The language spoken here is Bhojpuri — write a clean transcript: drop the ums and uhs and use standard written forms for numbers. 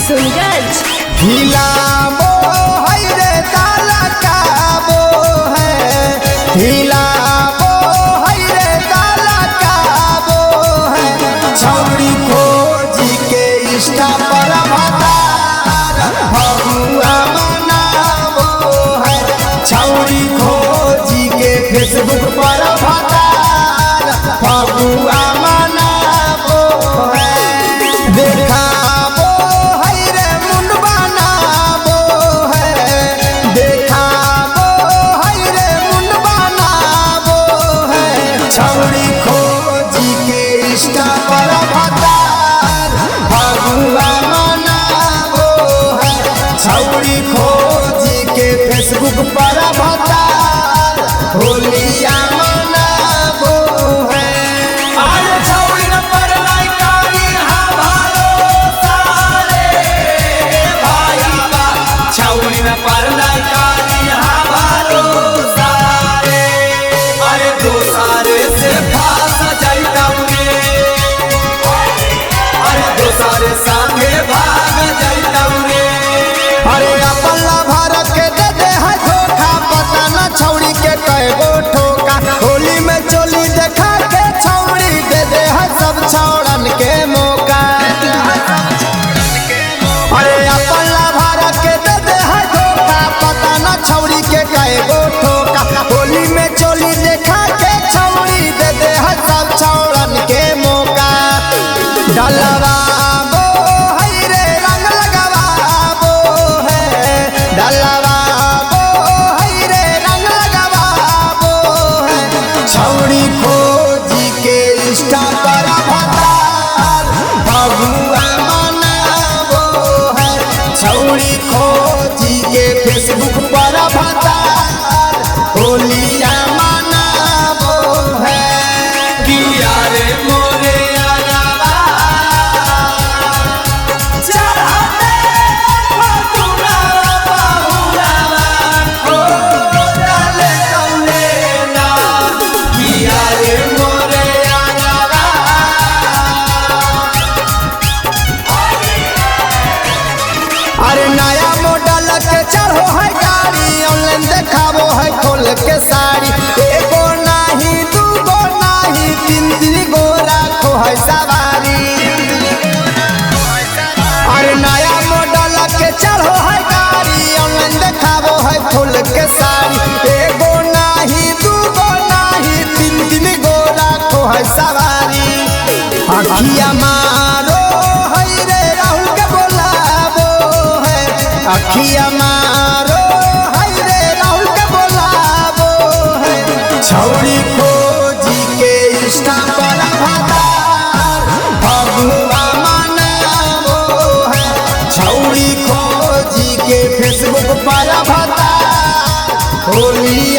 सुनगंज। हिलाबो है रे ताला काबो है, हिलाबो है रे ताला काबो है। छौरी खोजी के इंस्टा पर भतार फगुआ मनाबो है। छौरी खोजी के फेसबुक पर भतार फगुआ मनाबो है। देखाबो है रे मुंड बनाबो है, देखाबो है रे मुंड बनाबो है। छौरी खोजी के इंस्टा पर भतार फगुआ मनाबो है। छौरी खोजी के फेसबुक पर भतार होलिया मनाबो है। अरे छौरी न पर लाइकारी हा भरोसा रे भाई बा। छौरी न पर लाइकारी हा भरोसा रे। अरे दोसारे से फास जाइताऊ रे, अरे दोसारे संगे भाग जाइताऊ रे। अरे अपना भारत के दे दे है धोखा, पता न छौरी के कएगो ठोका। होली में चोली देखा के छौरी दे दे है सब छौड़न के मौका। अरे अपना भारत के दे दे है धोखा, पता न छौरी के कएगो ठोका। होली में चोली देखा के छौरी दे दे है सब छौड़न के मौका। डलवाबो है रे रंग लगावाबो है, डलवाबो है रे रंग लगावाबो है। छौरी खोजी के इंस्टा पर भतार फगुआ मनाबो है। छौरी खोजी के फेसबुक पर भतार होलिया मनाबो है। किया रे मोरे अलावा चढ़ाते फगुना बहुरावा हो डाले कौले ना। किया रे मोरे अलावा अरे नया मॉडल के चढ़ो है गाड़ी, ऑनलाइन देखाबो है खोल के साड़ी। एगो नाही दूगो नाही तीन तीन गो राखो है सवारी। अरे नया मॉडल के चढ़ो है गाड़ी, ऑनलाइन देखाबो है खोल के साड़ी। एगो नाही दूगो नाही तीन तीन गो राखो है सवारी। अखिया मारो है रे राहुल के बोलाबो है, अखिया मारो है रे राहुल के बोलाबो है। छौरी खोजी के इंस्टा पर भतार फगुआ मनाबो है। छौरी खोजी के फेसबुक पर भतार होली